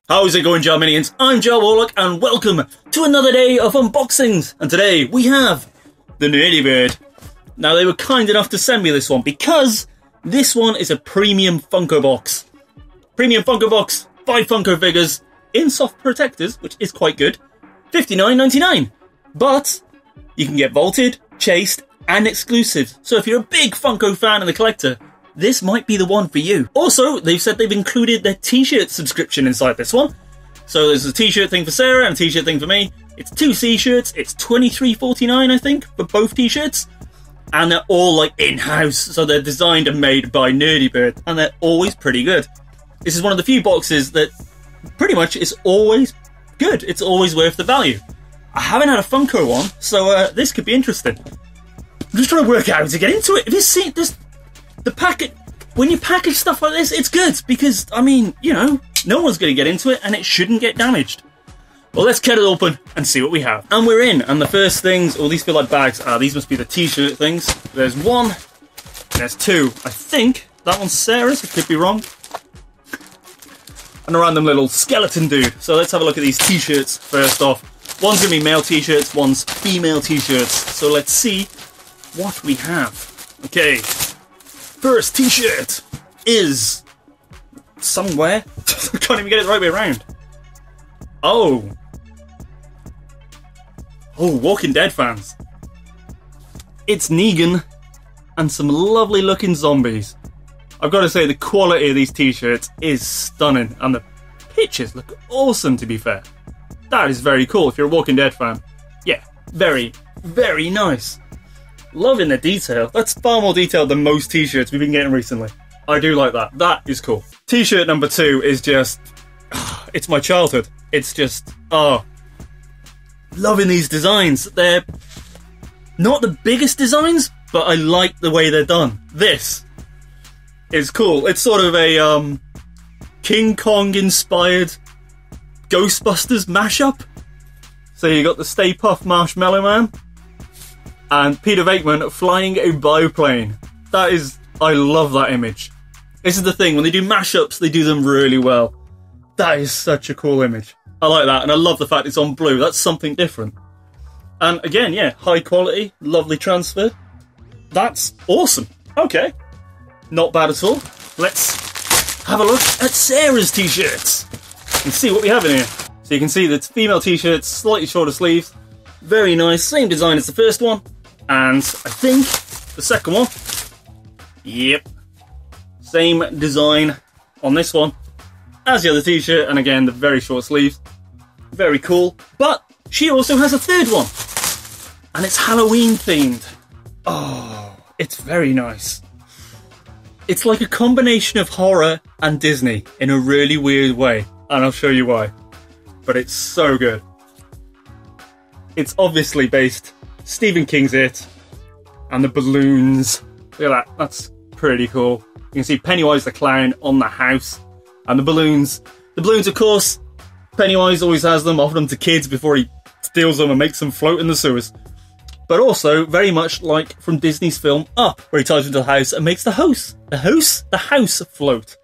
How's it going, Jar Minions? I'm Jawarlock, and welcome to another day of unboxings. And today we have the Nerdy Bird. Now, they were kind enough to send me this one because this one is a premium Funko box. Premium Funko box, 5 Funko figures in soft protectors, which is quite good. $59.99. But you can get vaulted, chased, and exclusives. So if you're a big Funko fan and a collector, this might be the one for you. Also, they've said they've included their t-shirt subscription inside this one. So there's a t-shirt thing for Sarah and a t-shirt thing for me. It's 2 t-shirts. It's $23.49, I think, for both t-shirts. And they're all like in-house. So they're designed and made by Nerdy Bird. And they're always pretty good. This is one of the few boxes that pretty much is always good. It's always worth the value. I haven't had a Funko one, so this could be interesting. I'm just trying to work out how to get into it. Have you seen this? The packet, when you package stuff like this, it's good because, I mean, you know, no one's going to get into it and it shouldn't get damaged. Well, let's cut it open and see what we have. And we're in, and the first things, oh, these feel like bags. These must be the t-shirt things. There's 1, there's 2. I think that one's Sarah's, I could be wrong. And a random little skeleton dude. So let's have a look at these t-shirts first off. One's going to be male t-shirts, one's female t-shirts. So let's see what we have. Okay. First t-shirt is somewhere. I can't even get it the right way around. Oh, Walking Dead fans. It's Negan and some lovely looking zombies. I've got to say, the quality of these t-shirts is stunning and the pictures look awesome, to be fair. That is very cool if you're a Walking Dead fan. Yeah, very, very nice. Loving the detail. That's far more detailed than most t-shirts we've been getting recently. I do like that. That is cool. T-shirt number 2 is just... it's my childhood. It's just... loving these designs. They're not the biggest designs, but I like the way they're done. This is cool. It's sort of a King Kong-inspired Ghostbusters mashup. So you got the Stay Puft Marshmallow Man and Peter Venkman flying a biplane. That is... I love that image. This is the thing, when they do mashups, they do them really well. That is such a cool image. I like that, and I love the fact it's on blue. That's something different. And again, yeah, high quality, lovely transfer. That's awesome. Okay. Not bad at all. Let's have a look at Sarah's t-shirts and see what we have in here. So you can see that female t-shirts, slightly shorter sleeves. Very nice. Same design as the first one. And I think the second one, yep, same design on this one as the other t-shirt, and again the very short sleeves. Very cool. But she also has a third one, and it's Halloween themed. Oh, it's very nice. It's like a combination of horror and Disney in a really weird way, and I'll show you why. But it's so good. It's obviously based Stephen King's It, and the balloons. Look at that, that's pretty cool. You can see Pennywise the clown on the house, and the balloons. The balloons, of course, Pennywise always has them, offer them to kids before he steals them and makes them float in the sewers. But also, very much like from Disney's film Up, where he ties into the house and makes the house float.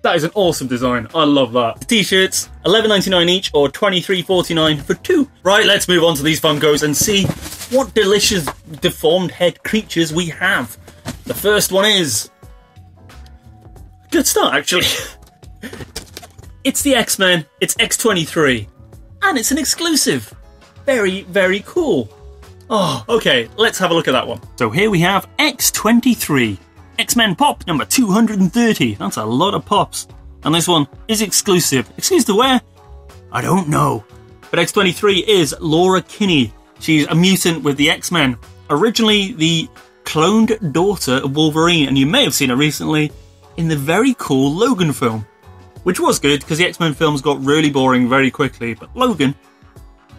That is an awesome design. I love that. The t-shirts, $11.99 each or $23.49 for 2. Right, let's move on to these Funkos and see what delicious deformed head creatures we have. The first one is... good start, actually. It's the X-Men. It's X-23. And it's an exclusive. Very, very cool. Oh, okay, let's have a look at that one. So here we have X-23. X-Men Pop number 230. That's a lot of pops. And this one is exclusive. Exclusive to where? I don't know. But X-23 is Laura Kinney. She's a mutant with the X-Men. Originally the cloned daughter of Wolverine, and you may have seen her recently in the very cool Logan film. Which was good, because the X-Men films got really boring very quickly, but Logan,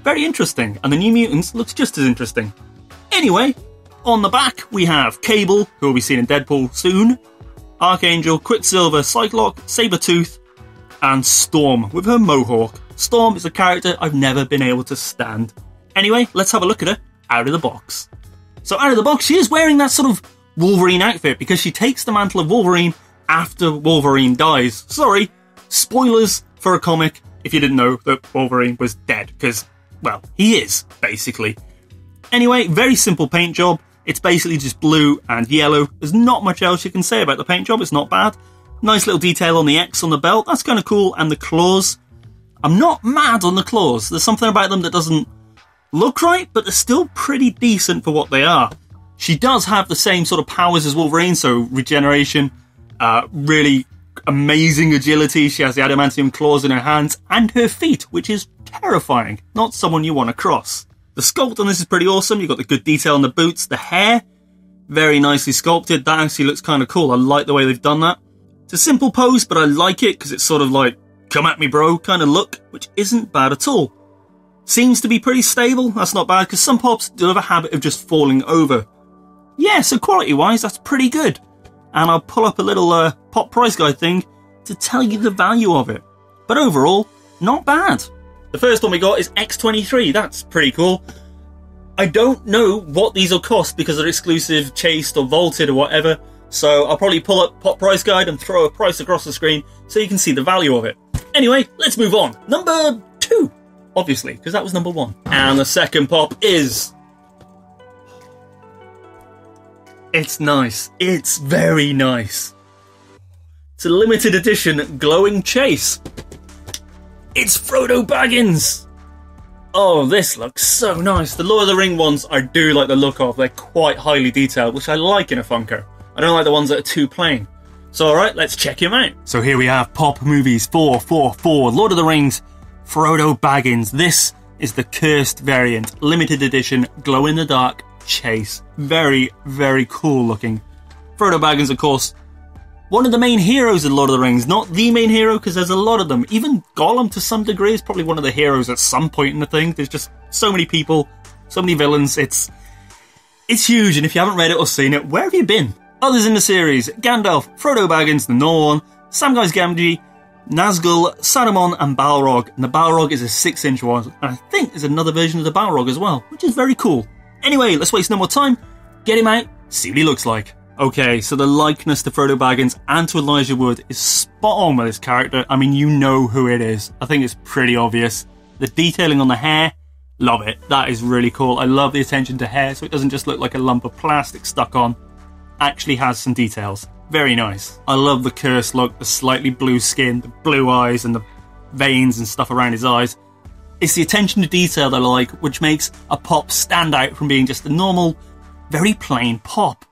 very interesting. And the New Mutants looks just as interesting. Anyway, on the back, we have Cable, who will be seen in Deadpool soon, Archangel, Quicksilver, Cyclops, Sabretooth, and Storm with her mohawk. Storm is a character I've never been able to stand. Anyway, let's have a look at her out of the box. So out of the box, she is wearing that sort of Wolverine outfit because she takes the mantle of Wolverine after Wolverine dies. Sorry, spoilers for a comic. if you didn't know that Wolverine was dead, because, well, he is, basically. Anyway, very simple paint job. It's basically just blue and yellow. There's not much else you can say about the paint job. It's not bad. Nice little detail on the X on the belt. That's kind of cool. And the claws. I'm not mad on the claws. There's something about them that doesn't look right, but they're still pretty decent for what they are. She does have the same sort of powers as Wolverine, so regeneration, really amazing agility. She has the adamantium claws in her hands and her feet, which is terrifying. Not someone you want to cross. The sculpt on this is pretty awesome. You've got the good detail on the boots. The hair, very nicely sculpted. That actually looks kind of cool. I like the way they've done that. It's a simple pose, but I like it because it's sort of like, come at me, bro, kind of look, which isn't bad at all. Seems to be pretty stable. That's not bad, because some pops do have a habit of just falling over. Yeah, so quality-wise, that's pretty good. And I'll pull up a little pop price guide thing to tell you the value of it. But overall, not bad. The first one we got is X23. That's pretty cool. I don't know what these will cost because they're exclusive, chased or vaulted or whatever. So I'll probably pull up Pop Price Guide and throw a price across the screen so you can see the value of it. Anyway, let's move on. Number 2, obviously, because that was number 1. And the second pop is... It's nice. It's very nice. It's a limited edition glowing chase. It's Frodo Baggins! Oh, this looks so nice. The Lord of the Ring ones I do like the look of. They're quite highly detailed, which I like in a Funko. I don't like the ones that are too plain. So alright, let's check him out. So here we have Pop Movies 444, Lord of the Rings, Frodo Baggins. This is the cursed variant, limited edition, glow-in-the-dark chase. Very, very cool looking. Frodo Baggins, of course, one of the main heroes in Lord of the Rings. Not the main hero, because there's a lot of them. Even Gollum, to some degree, is probably one of the heroes at some point in the thing. There's just so many people, so many villains. It's huge, and if you haven't read it or seen it, where have you been? Others in the series: Gandalf, Frodo Baggins, the normal one, Samwise Gamgee, Nazgul, Saruman, and Balrog. And the Balrog is a 6-inch one, and I think there's another version of the Balrog as well, which is very cool. Anyway, let's waste no more time. Get him out, see what he looks like. Okay, so the likeness to Frodo Baggins and to Elijah Wood is spot on with this character. I mean, you know who it is. I think it's pretty obvious. The detailing on the hair, love it. That is really cool. I love the attention to hair, so it doesn't just look like a lump of plastic stuck on. Actually has some details. Very nice. I love the cursed look, the slightly blue skin, the blue eyes, and the veins and stuff around his eyes. It's the attention to detail that I like, which makes a pop stand out from being just a normal, very plain pop.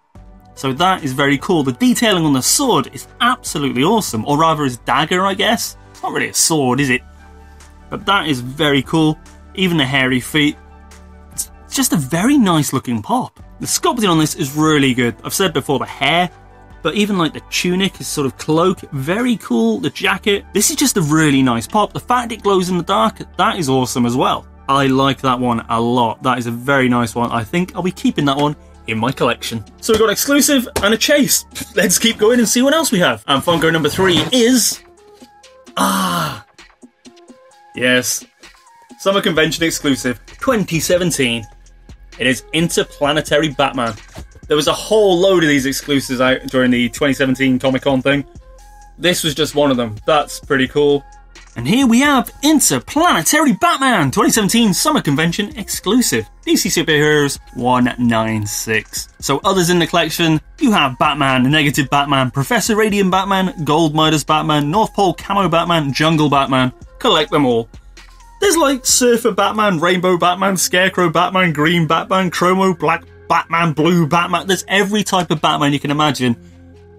So that is very cool. The detailing on the sword is absolutely awesome. Or rather his dagger, I guess. It's not really a sword, is it? But that is very cool. Even the hairy feet. It's just a very nice looking pop. The sculpting on this is really good. I've said before the hair, but even like the tunic, his sort of cloak, very cool. The jacket. This is just a really nice pop. The fact it glows in the dark, that is awesome as well. I like that one a lot. That is a very nice one. I think I'll be keeping that one in my collection. So we've got exclusive and a chase. Let's keep going and see what else we have. And Funko number 3 is... yes. Summer Convention exclusive 2017. It is Interplanetary Batman. There was a whole load of these exclusives out during the 2017 Comic-Con thing. This was just one of them. That's pretty cool. And here we have Interplanetary Batman 2017 Summer Convention exclusive. DC Superheroes 196. So others in the collection, you have Batman, Negative Batman, Professor Radiant Batman, Gold Midas Batman, North Pole Camo Batman, Jungle Batman. Collect them all. There's like Surfer Batman, Rainbow Batman, Scarecrow Batman, Green Batman, Chromo, Black Batman, Blue Batman. There's every type of Batman you can imagine.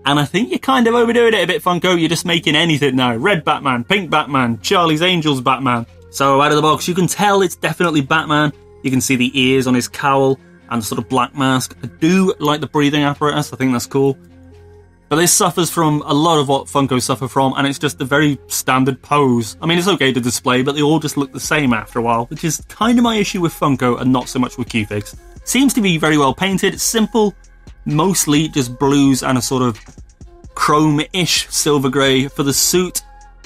And I think you're kind of overdoing it a bit, Funko. You're just making anything now. Red Batman, Pink Batman, Charlie's Angels Batman. So out of the box, you can tell it's definitely Batman. You can see the ears on his cowl and the sort of black mask. I do like the breathing apparatus. I think that's cool. But this suffers from a lot of what Funko suffer from, and it's just a very standard pose. I mean, it's okay to display, but they all just look the same after a while, which is kind of my issue with Funko and not so much with Q-Figs. Seems to be very well painted. It's simple. Mostly just blues and a sort of chrome-ish silver grey for the suit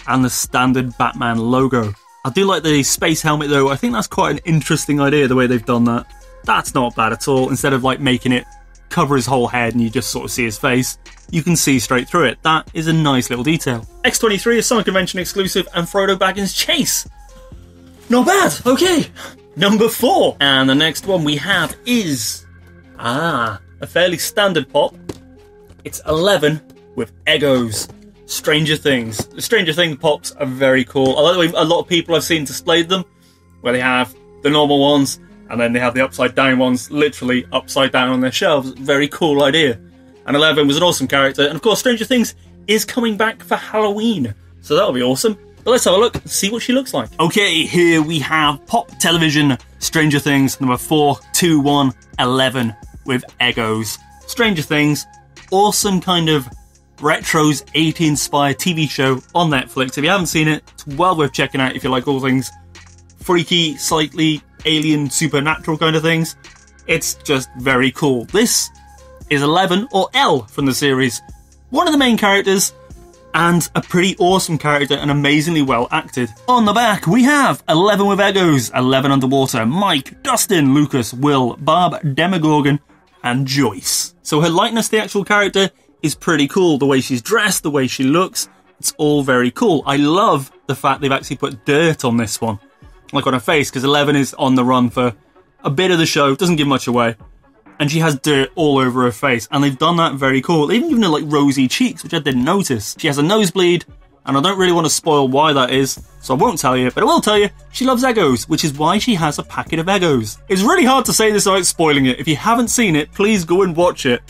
and the standard Batman logo. I do like the space helmet though. I think that's quite an interesting idea, the way they've done that. That's not bad at all. Instead of like making it cover his whole head and you just sort of see his face, you can see straight through it. That is a nice little detail. X23 is Summer Convention exclusive and Frodo Baggins Chase. Not bad, okay. Number 4. And the next one we have is, a fairly standard pop. It's 11 with Eggos. Stranger Things. The Stranger Things pops are very cool. I like the way a lot of people I've seen displayed them, where they have the normal ones, and then they have the upside down ones, literally upside down on their shelves. Very cool idea. And 11 was an awesome character. And of course, Stranger Things is coming back for Halloween. So that'll be awesome. But let's have a look and see what she looks like. Okay, here we have Pop Television Stranger Things number 42111 with Eggos. Stranger Things, awesome kind of Retro's 80s-inspired TV show on Netflix. If you haven't seen it, it's well worth checking out if you like all things freaky, slightly alien, supernatural kind of things. It's just very cool. This is 11, or L from the series. One of the main characters, and a pretty awesome character and amazingly well acted. On the back, we have 11 with Eggos, 11 underwater, Mike, Dustin, Lucas, Will, Barb, Demogorgon, and Joyce. So her likeness to the actual character is pretty cool. The way she's dressed, the way she looks, it's all very cool. I love the fact they've actually put dirt on this one, like on her face, because 11 is on the run for a bit of the show, doesn't give much away, and she has dirt all over her face, and they've done that very cool. They even given her like rosy cheeks, which I didn't notice. She has a nosebleed, and I don't really want to spoil why that is, so I won't tell you, but I will tell you, she loves Eggos, which is why she has a packet of Eggos. It's really hard to say this without spoiling it. If you haven't seen it, please go and watch it.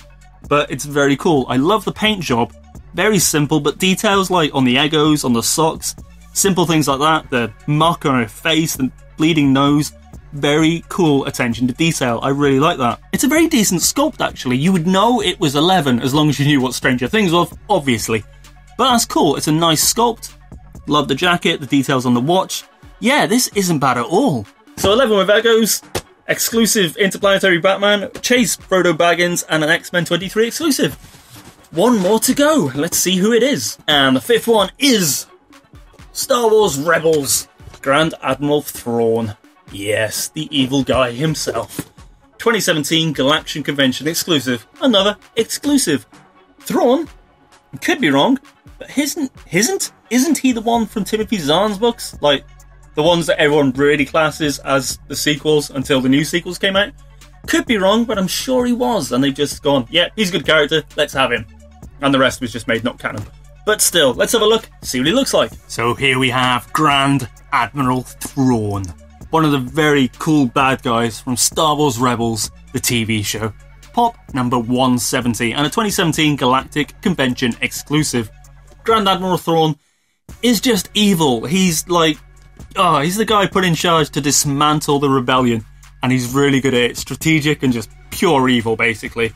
But it's very cool. I love the paint job. Very simple, but details like on the Eggos, on the socks, simple things like that, the mark on her face, the bleeding nose, very cool attention to detail. I really like that. It's a very decent sculpt, actually. You would know it was 11 as long as you knew what Stranger Things was, obviously. But that's cool. It's a nice sculpt. Love the jacket, the details on the watch. Yeah, this isn't bad at all. So 11 with Eggos. Exclusive Interplanetary Batman, Chase, Frodo Baggins, and an X-Men 23 exclusive. One more to go. Let's see who it is. And the 5th one is Star Wars Rebels, Grand Admiral Thrawn. Yes, the evil guy himself. 2017 Galactic Convention exclusive. Another exclusive. Thrawn? Could be wrong, but isn't he the one from Timothy Zahn's books? Like, the ones that everyone really classes as the sequels until the new sequels came out? Could be wrong, but I'm sure he was, and they've just gone, yeah, he's a good character, let's have him. And the rest was just made not canon. But still, let's have a look, see what he looks like. So here we have Grand Admiral Thrawn, one of the very cool bad guys from Star Wars Rebels, the TV show. Pop number 170, and a 2017 Galactic Convention exclusive. Grand Admiral Thrawn is just evil. He's like, he's the guy put in charge to dismantle the rebellion, and he's really good at it. Strategic and just pure evil, basically.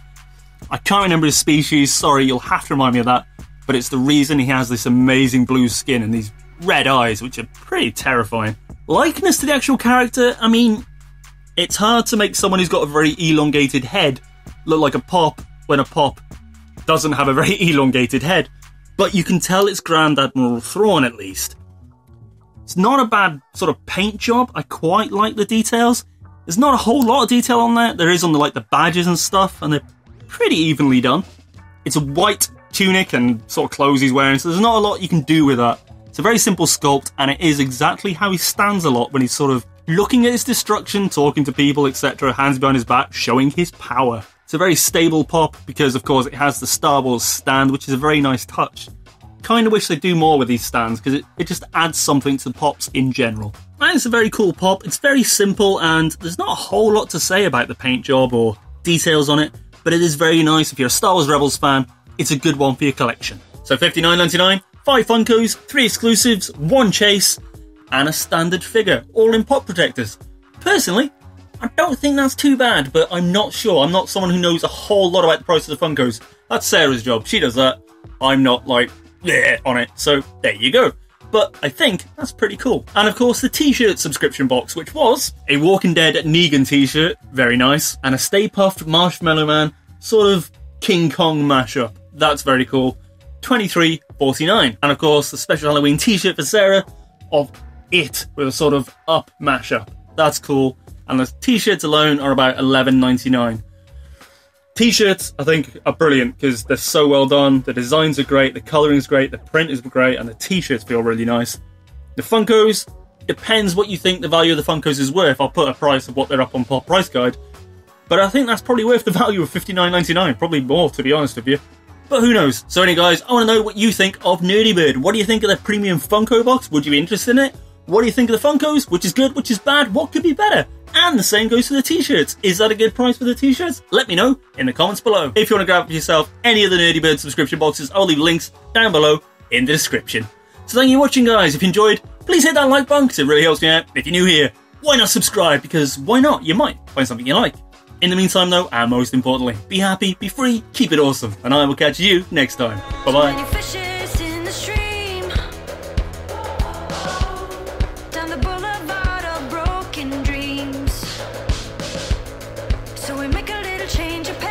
I can't remember his species, sorry, you'll have to remind me of that, but it's the reason he has this amazing blue skin and these red eyes, which are pretty terrifying. Likeness to the actual character, I mean, it's hard to make someone who's got a very elongated head look like a pop when a pop doesn't have a very elongated head, but you can tell it's Grand Admiral Thrawn at least. It's not a bad sort of paint job. I quite like the details. There's not a whole lot of detail on there. There is on the badges and stuff, and they're pretty evenly done. It's a white tunic and sort of clothes he's wearing, so there's not a lot you can do with that. It's a very simple sculpt, and it is exactly how he stands a lot when he's sort of looking at his destruction, talking to people, etc., hands behind his back, showing his power. It's a very stable pop because, of course, it has the Star Wars stand, which is a very nice touch. Kind of wish they'd do more with these stands because it just adds something to the pops in general. And it's a very cool pop. It's very simple, and there's not a whole lot to say about the paint job or details on it, but it is very nice. If you're a Star Wars Rebels fan, it's a good one for your collection. So $59.99, 5 Funkos, 3 exclusives, 1 chase, and a standard figure, all in pop protectors. Personally, I don't think that's too bad, but I'm not sure. I'm not someone who knows a whole lot about the price of the Funkos. That's Sarah's job. She does that. I'm not on it. So there you go. But I think that's pretty cool. And of course, the t-shirt subscription box, which was a Walking Dead Negan t-shirt, very nice, and a Stay Puft Marshmallow Man sort of King Kong mashup. That's very cool. $23.49. And of course, the special Halloween t-shirt for Sarah of It with a sort of up mashup. That's cool. And the t-shirts alone are about $11.99. T-shirts, I think, are brilliant because they're so well done. The designs are great, the colouring's great, the print is great, and the T-shirts feel really nice. The Funkos, depends what you think the value of the Funkos is worth. I'll put a price of what they're up on Pop Price Guide. But I think that's probably worth the value of $59.99. Probably more, to be honest with you. But who knows? So anyway, guys, I want to know what you think of Nerdy Bird. What do you think of the premium Funko box? Would you be interested in it? What do you think of the Funkos? Which is good, which is bad? What could be better? And the same goes for the T-shirts. Is that a good price for the T-shirts? Let me know in the comments below. If you want to grab for yourself any of the Nerdy Bird subscription boxes, I'll leave links down below in the description. So thank you for watching, guys. If you enjoyed, please hit that like button because it really helps me out. If you're new here, why not subscribe? Because why not? You might find something you like. In the meantime, though, and most importantly, be happy, be free, keep it awesome. And I will catch you next time. Bye-bye. So we make a little change of pace.